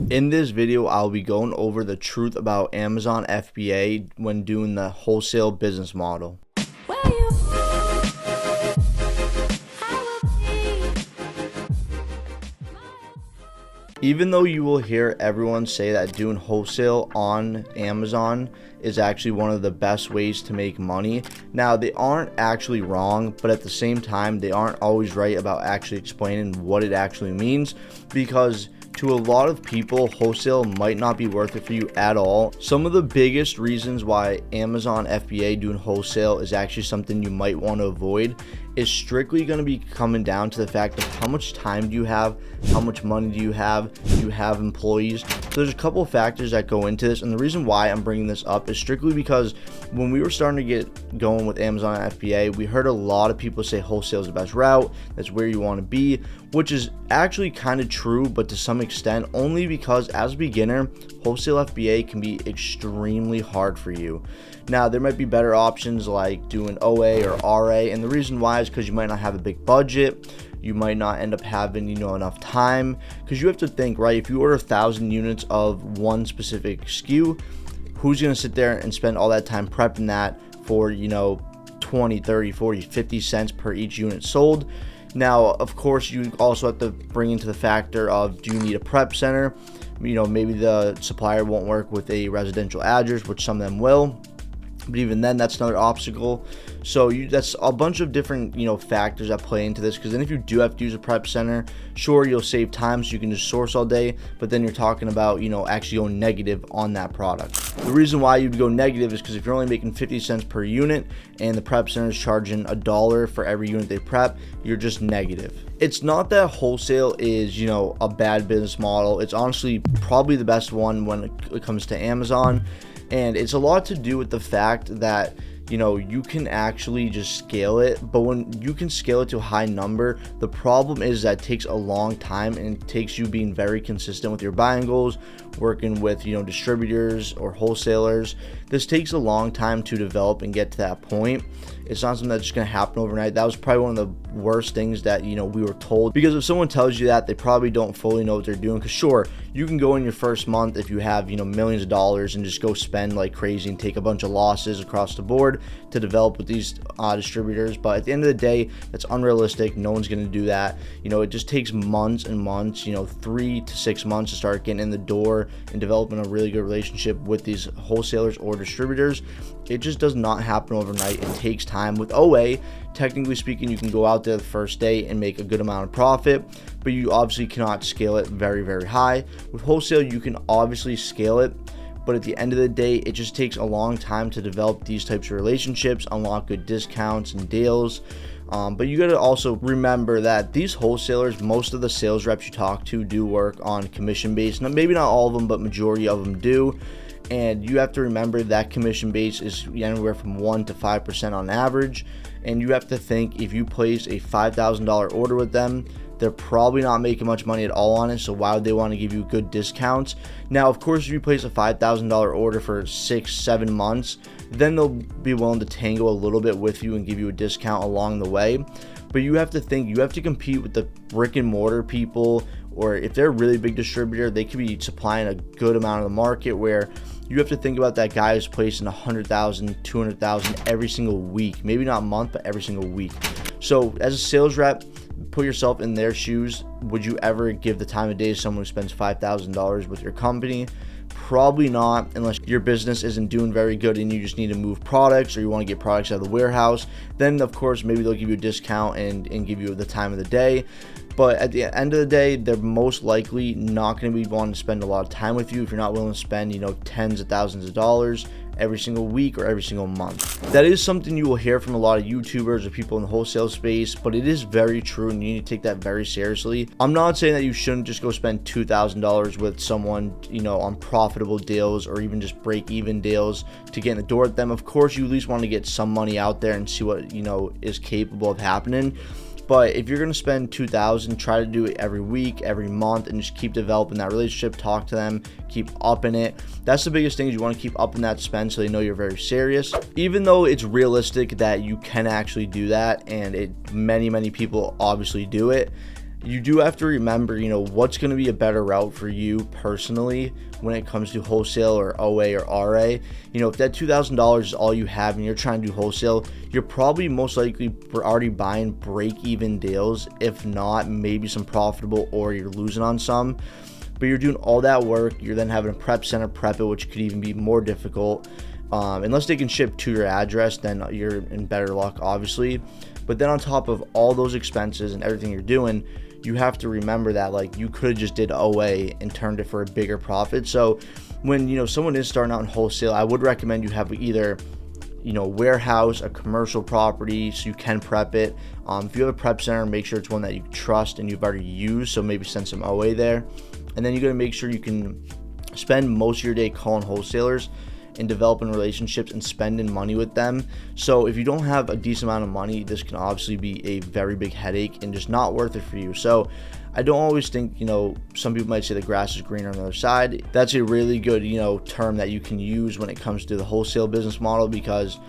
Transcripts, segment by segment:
In this video, I'll be going over the truth about Amazon FBA when doing the wholesale business model. Even though you will hear everyone say that doing wholesale on Amazon is actually one of the best ways to make money, now they aren't actually wrong, but at the same time, they aren't always right about actually explaining what it actually means, because to a lot of people, wholesale might not be worth it for you at all. Some of the biggest reasons why Amazon FBA doing wholesale is actually something you might want to avoid is strictly going to be coming down to the fact of how much time do you have, how much money do you have employees. So there's a couple of factors that go into this, and the reason why I'm bringing this up is strictly because when we were starting to get going with Amazon FBA, we heard a lot of people say wholesale is the best route, that's where you want to be, which is actually kind of true, but to some extent only because as a beginner, wholesale FBA can be extremely hard for you. Now, there might be better options like doing OA or RA, and the reason why is because you might not have a big budget, you might not end up having enough time, because you have to think, right, if you order 1,000 units of one specific SKU, who's going to sit there and spend all that time prepping that for 20, 30, 40, 50 cents per each unit sold? Now, of course, you also have to bring into the factor of, do you need a prep center? Maybe the supplier won't work with a residential address, which some of them will, but even then, that's another obstacle. So that's a bunch of different factors that play into this, because then if you do have to use a prep center, sure, you'll save time so you can just source all day, but then you're talking about actually going negative on that product. The reason why you'd go negative is because if you're only making 50 cents per unit and the prep center is charging $1 for every unit they prep, you're just negative. It's not that wholesale is a bad business model. It's honestly probably the best one when it comes to Amazon. And it's a lot to do with the fact that you can actually just scale it, but when you can scale it to a high number, the problem is that it takes a long time, and it takes you being very consistent with your buying goals, working with distributors or wholesalers. This takes a long time to develop and get to that point. It's not something that's just going to happen overnight. That was probably one of the worst things that we were told, because if someone tells you that, they probably don't fully know what they're doing. Because sure, you can go in your first month if you have millions of dollars and just go spend like crazy and take a bunch of losses across the board to develop with these distributors, but at the end of the day, that's unrealistic. No one's going to do that. It just takes months and months, 3 to 6 months to start getting in the door and developing a really good relationship with these wholesalers or distributors. It just does not happen overnight. It takes time. With OA, technically speaking, you can go out there the first day and make a good amount of profit, but you obviously cannot scale it very, very high. With wholesale, you can obviously scale it, but at the end of the day, it just takes a long time to develop these types of relationships, unlock good discounts and deals. But you got to also remember that these wholesalers, most of the sales reps you talk to do work on commission based. Maybe not all of them, but majority of them do. And you have to remember that commission base is anywhere from 1 to 5% on average. And you have to think, if you place a $5,000 order with them, they're probably not making much money at all on it, so why would they want to give you good discounts? Now, of course, if you place a $5,000 order for 6-7 months, then they'll be willing to tango a little bit with you and give you a discount along the way. But you have to think, you have to compete with the brick and mortar people, or if they're a really big distributor, they could be supplying a good amount of the market, where you have to think about that guy who's placing 100,000, 200,000 every single week, maybe not month, but every single week. So as a sales rep, put yourself in their shoes. Would you ever give the time of day to someone who spends $5,000 with your company? Probably not, unless your business isn't doing very good and you just need to move products, or you want to get products out of the warehouse. Then of course, maybe they'll give you a discount and give you the time of the day. But at the end of the day, they're most likely not going to be wanting to spend a lot of time with you if you're not willing to spend tens of thousands of dollars every single week or every single month. That is something you will hear from a lot of YouTubers or people in the wholesale space, but it is very true, and you need to take that very seriously. I'm not saying that you shouldn't just go spend $2,000 with someone on profitable deals, or even just break even deals to get in the door with them. Of course, you at least want to get some money out there and see what is capable of happening. But if you're going to spend $2,000, try to do it every week, every month, and just keep developing that relationship. Talk to them, keep upping it. That's the biggest thing, is you want to keep upping that spend so they know you're very serious. Even though it's realistic that you can actually do that, and many people obviously do it, you do have to remember, what's going to be a better route for you personally when it comes to wholesale or OA or RA. If that $2,000 is all you have and you're trying to do wholesale, you're probably most likely already buying break-even deals. If not, maybe some profitable, or you're losing on some. But you're doing all that work. You're then having a prep center prep it, which could even be more difficult. Unless they can ship to your address, then you're in better luck, obviously. But then on top of all those expenses and everything you're doing, you have to remember that you could have just did OA and turned it for a bigger profit. So when someone is starting out in wholesale, I would recommend you have either warehouse, a commercial property, so you can prep it. If you have a prep center, make sure it's one that you trust and you've already used, so maybe send some OA there. And then you got to make sure you can spend most of your day calling wholesalers and developing relationships and spending money with them. So if you don't have a decent amount of money, this can obviously be a very big headache and just not worth it for you. So I don't always think, some people might say the grass is greener on the other side. That's a really good, term that you can use when it comes to the wholesale business model, because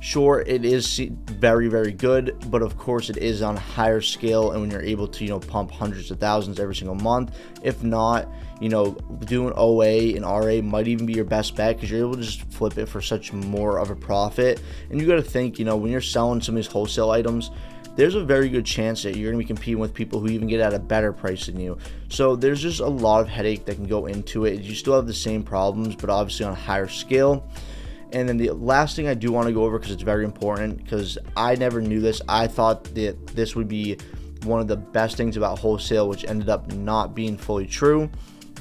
sure, it is very, very good, but of course it is on a higher scale, and when you're able to, pump hundreds of thousands every single month. If not, doing OA and RA might even be your best bet, because you're able to just flip it for such more of a profit. And you got to think, when you're selling some of these wholesale items, there's a very good chance that you're going to be competing with people who even get at a better price than you. So there's just a lot of headache that can go into it. You still have the same problems, but obviously on a higher scale. And then the last thing I do want to go over, because it's very important, because I never knew this. I thought that this would be one of the best things about wholesale, which ended up not being fully true.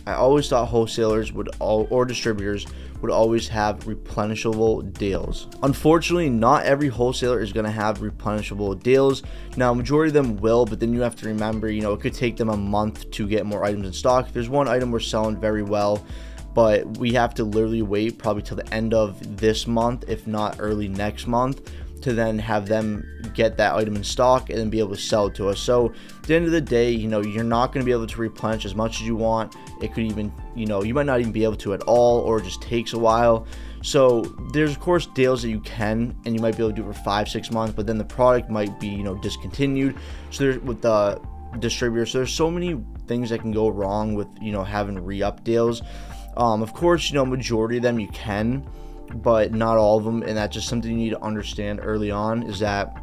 I always thought wholesalers or distributors would always have replenishable deals. Unfortunately, not every wholesaler is going to have replenishable deals. Now, majority of them will, but then you have to remember, it could take them a month to get more items in stock. If there's one item we're selling very well, but we have to literally wait probably till the end of this month, if not early next month, to then have them get that item in stock and then be able to sell it to us. So at the end of the day, you're not going to be able to replenish as much as you want. It could even, you might not even be able to at all, or it just takes a while. So there's of course deals that you can, and you might be able to do it for 5-6 months, but then the product might be, discontinued. So there's with the distributor, so there's so many things that can go wrong with, having re-up deals. Of course, majority of them you can, but not all of them, and that's just something you need to understand early on, is that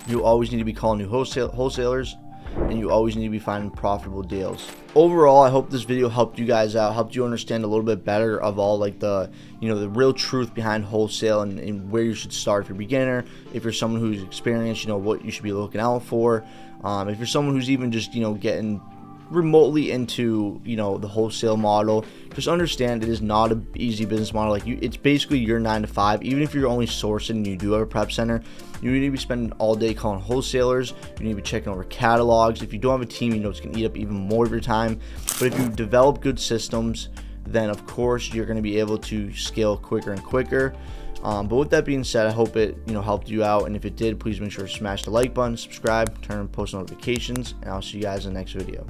you always need to be calling new wholesalers, and you always need to be finding profitable deals. Overall, I hope this video helped you guys out, helped you understand a little bit better of all the real truth behind wholesale, and where you should start if you're a beginner, if you're someone who's experienced, what you should be looking out for, if you're someone who's even just getting remotely into the wholesale model. Just understand it is not an easy business model. It's basically your 9 to 5. Even if you're only sourcing and you do have a prep center, you need to be spending all day calling wholesalers. You need to be checking over catalogs. If you don't have a team, it's going to eat up even more of your time. But if you develop good systems, then of course you're going to be able to scale quicker and quicker. But with that being said, I hope it helped you out, and if it did, please make sure to smash the like button, subscribe, turn on post notifications, and I'll see you guys in the next video.